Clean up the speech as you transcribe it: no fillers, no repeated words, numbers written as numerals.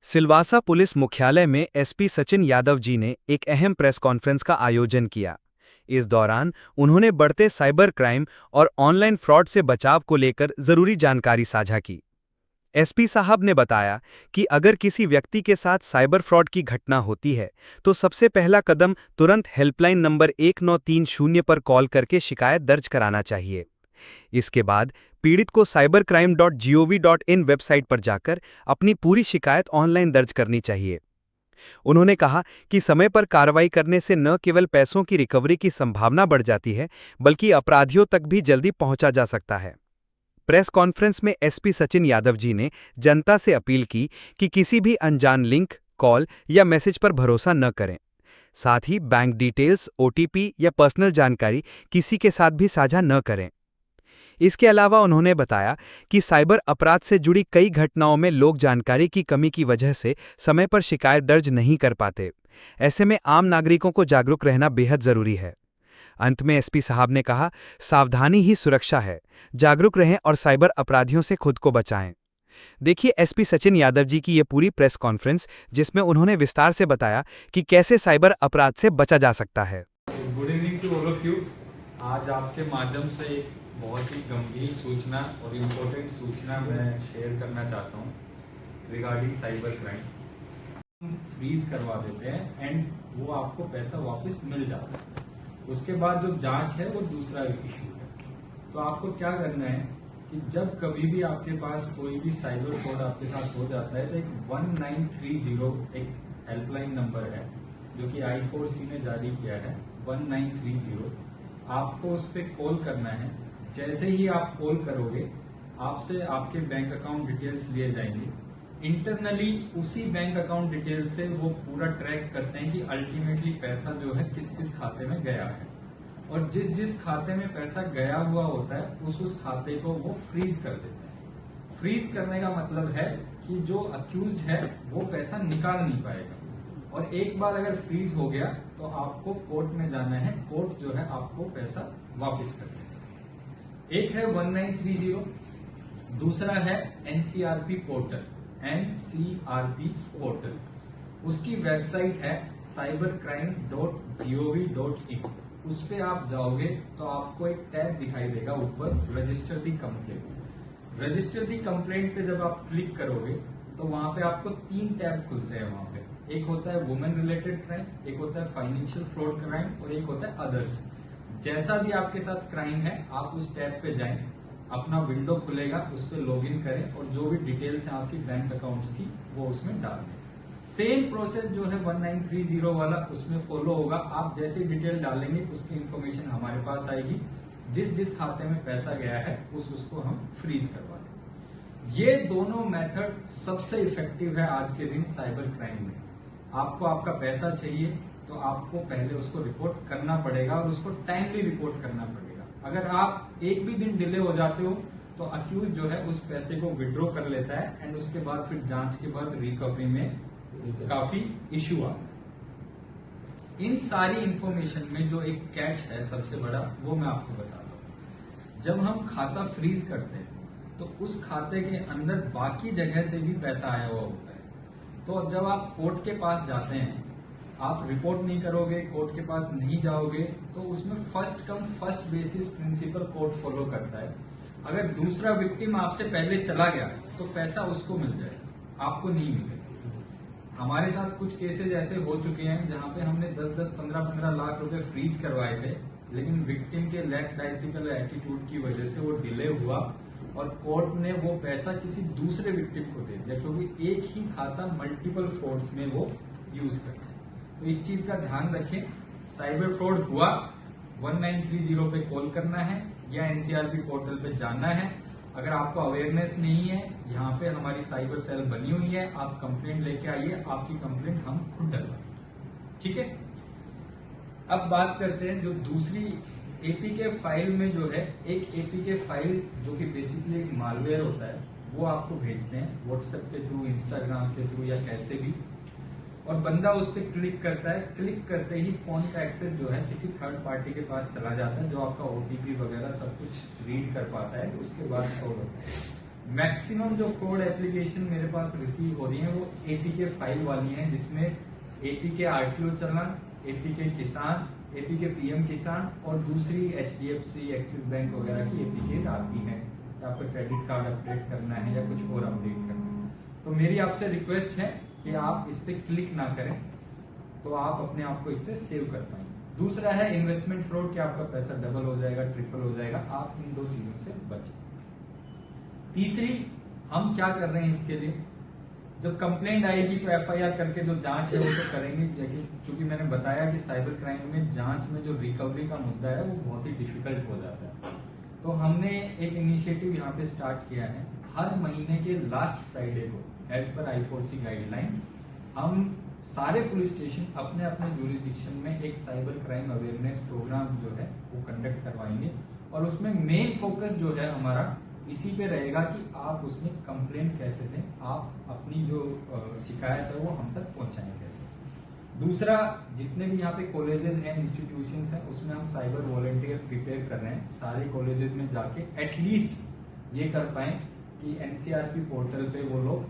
Silvassa police मुख्यालय में SP Sachin Yadav ji ने एक अहम प्रेस कॉन्फ्रेंस का आयोजन किया। इस दौरान उन्होंने बढ़ते साइबर क्राइम और ऑनलाइन फ्रॉड से बचाव को लेकर जरूरी जानकारी साझा की। एसपी साहब ने बताया कि अगर किसी व्यक्ति के साथ साइबर फ्रॉड की घटना होती है तो सबसे पहला कदम तुरंत हेल्पलाइन नंबर 1930 पर कॉल करके शिकायत दर्ज कराना चाहिए। इसके बाद पीड़ित को cybercrime.gov.in वेबसाइट पर जाकर अपनी पूरी शिकायत ऑनलाइन दर्ज करनी चाहिए। उन्होंने कहा कि समय पर कार्रवाई करने से न केवल पैसों की रिकवरी की संभावना बढ़ जाती है, बल्कि अपराधियों तक भी जल्दी पहुंचा जा सकता है। प्रेस कॉन्फ्रेंस में एसपी सचिन यादव जी ने जनता से अपील की कि किसी भी अनजान लिंक, कॉल या मैसेज पर भरोसा न करें। साथ ही बैंक डिटेल्स, ओटीपी या पर्सनल जानकारी किसी के साथ भी साझा न करें। इसके अलावा उन्होंने बताया कि साइबर अपराध से जुड़ी कई घटनाओं में लोग जानकारी की कमी की वजह से समय पर शिकायत दर्ज नहीं कर पाते। ऐसे में आम नागरिकों को जागरूक रहना बेहद जरूरी है। अंत में एसपी साहब ने कहा, सावधानी ही सुरक्षा है, जागरूक रहें और साइबर अपराधियों से खुद को बचाएं। देखिए एसपी सचिन यादव जी की ये पूरी प्रेस कॉन्फ्रेंस, जिसमें उन्होंने विस्तार से बताया कि कैसे साइबर अपराध से बचा जा सकता है। Good evening to all of you. आज आपके माध्यम से एक बहुत ही गंभीर सूचना और इम्पोर्टेंट सूचना मैं शेयर करना चाहता हूँ रिगार्डिंग साइबर क्राइम। फ्रीज करवा देते हैं एंड वो आपको पैसा वापस मिल जाता है। उसके बाद जो जांच है वो दूसरा इशू है। तो आपको क्या करना है कि जब कभी भी आपके पास कोई भी साइबर फ्रॉड आपके साथ हो जाता है तो एक 1930 एक हेल्पलाइन नंबर है जो कि I4C ने जारी किया है। 1930 आपको उस पर कॉल करना है। जैसे ही आप कॉल करोगे आपसे आपके बैंक अकाउंट डिटेल्स लिए जाएंगे। इंटरनली उसी बैंक अकाउंट डिटेल से वो पूरा ट्रैक करते हैं कि अल्टीमेटली पैसा जो है किस किस खाते में गया है, और जिस जिस खाते में पैसा गया हुआ होता है उस खाते को वो फ्रीज कर देते हैं। फ्रीज करने का मतलब है कि जो अक्यूज्ड है वो पैसा निकाल नहीं पाएगा, और एक बार अगर फ्रीज हो गया तो आपको कोर्ट में जाना है। कोर्ट जो है आपको पैसा वापस कर देगा। एक है 1930, दूसरा है एनसीआरपी पोर्टल। एनसीआरपी पोर्टल उसकी वेबसाइट है cybercrime.gov.in। उस पे आप जाओगे तो आपको एक टैब दिखाई देगा ऊपर, रजिस्टर दी कंप्लेंट। रजिस्टर दी कंप्लेंट पे जब आप क्लिक करोगे तो वहां पे आपको 3 टैब खुलते हैं। वहां पे एक होता है वुमेन रिलेटेड क्राइम, एक होता है फाइनेंशियल फ्रॉड क्राइम और एक होता है अदर्स। जैसा भी आपके साथ क्राइम है आप उस टैब पे जाएं, अपना विंडो खुलेगा, उस पर लॉगिन करें और जो भी डिटेल्स हैं आपकी बैंक अकाउंट्स की वो उसमें डाल दें। सेम प्रोसेस जो है 1930 वाला उसमें फॉलो होगा। आप जैसे डिटेल डालेंगे उसकी इंफॉर्मेशन हमारे पास आएगी। जिस जिस खाते में पैसा गया है उसको हम फ्रीज करवा दें। ये दोनों मेथड सबसे इफेक्टिव है आज के दिन साइबर क्राइम में। आपको आपका पैसा चाहिए तो आपको पहले उसको रिपोर्ट करना पड़ेगा और उसको टाइमली रिपोर्ट करना पड़ेगा। अगर आप एक भी दिन डिले हो जाते हो तो अक्यूज जो है उस पैसे को विड्रॉ कर लेता है एंड उसके बाद फिर जांच के बाद रिकवरी में काफी इश्यू आता है। इन सारी इंफॉर्मेशन में जो एक कैच है सबसे बड़ा, वो मैं आपको बताता हूँ। जब हम खाता फ्रीज करते हैं तो उस खाते के अंदर बाकी जगह से भी पैसा आया हुआ होता है। तो जब आप कोर्ट के पास जाते हैं, आप रिपोर्ट नहीं करोगे, कोर्ट के पास नहीं जाओगे, तो उसमें first come first basis principle court follow करता है। अगर दूसरा विक्टिम आपसे पहले चला गया तो पैसा उसको मिल जाएगा, आपको नहीं मिलेगा। हमारे साथ कुछ केसेस ऐसे हो चुके हैं जहां पे हमने 10-10, 15-15 लाख रुपए फ्रीज करवाए थे, लेकिन विक्टिम के लैक डाइसिकल एटीट्यूड की वजह से वो डिले हुआ और कोर्ट ने वो पैसा किसी दूसरे विक्टिम को दे दिया, क्योंकि एक ही खाता मल्टीपल फ्रॉड्स में वो यूज करते हैं। तो इस चीज का ध्यान रखें। साइबर फ्रॉड हुआ 1930 पे कॉल करना है या एनसीआरपी पोर्टल पे जाना है। अगर आपको अवेयरनेस नहीं है, यहाँ पे हमारी साइबर सेल बनी हुई है, आप कंप्लेंट लेके आइए, आपकी कंप्लेंट हम खुद डलवाएंगे। ठीक है। अब बात करते हैं जो दूसरी एपीके फाइल में जो है, एक एपीके फाइल जो कि बेसिकली एक मालवेयर होता है, वो आपको भेजते हैं व्हाट्सएप के थ्रू, इंस्टाग्राम के थ्रू या कैसे भी। और बंदा उस पर क्लिक करता है, क्लिक करते ही फोन का एक्सेस जो है किसी थर्ड पार्टी के पास चला जाता है, जो आपका ओटीपी वगैरह सब कुछ रीड कर पाता है, उसके बाद फ्रॉड होता है। मैक्सिमम जो फ्रॉड एप्लीकेशन मेरे पास रिसीव हो रही है वो एपीके फाइल वाली हैं, जिसमें एपीके आरटीओ चलान, एपीके किसान, एपीके पीएम किसान और दूसरी एचडीएफसी, एक्सिस बैंक वगैरह की एपीके आती हैं। आपका क्रेडिट कार्ड अपडेट करना है या कुछ और अपडेट करना है, तो मेरी आपसे रिक्वेस्ट है कि आप इस पे क्लिक ना करें, तो आप अपने आप को इससे सेव कर पाएंगे। दूसरा है इन्वेस्टमेंट फ्रॉड, कि आपका पैसा डबल हो जाएगा, ट्रिपल हो जाएगा, आप इन दो चीजों से बचें। तीसरी, हम क्या कर रहे हैं इसके लिए, जब कंप्लेंट आएगी तो एफआईआर करके जो जांच है वो तो करेंगे, लेकिन क्योंकि मैंने बताया कि साइबर क्राइम में जांच में जो रिकवरी का मुद्दा है वो बहुत ही डिफिकल्ट हो जाता है, तो हमने एक इनिशिएटिव यहाँ पे स्टार्ट किया है। हर महीने के लास्ट फ्राइडे को एज पर I4C गाइडलाइंस हम सारे पुलिस स्टेशन अपने अपने जुरिस्डिक्शन में एक साइबर क्राइम अवेयरनेस प्रोग्राम जो है वो कंडक्ट करवाएंगे, और उसमें मेन फोकस जो है हमारा इसी पे रहेगा कि आप उसमें कंप्लेंट कैसे दें, आप अपनी जो शिकायत है वो हम तक पहुंचाएं कैसे। दूसरा, जितने भी यहाँ पे कॉलेजेस हैं, इंस्टीट्यूशंस हैं, उसमें हम साइबर वॉलंटियर प्रिपेयर कर रहे हैं। सारे कॉलेजेस में जाके एटलीस्ट ये कर पाए कि एनसीआरपी पोर्टल पे वो लोग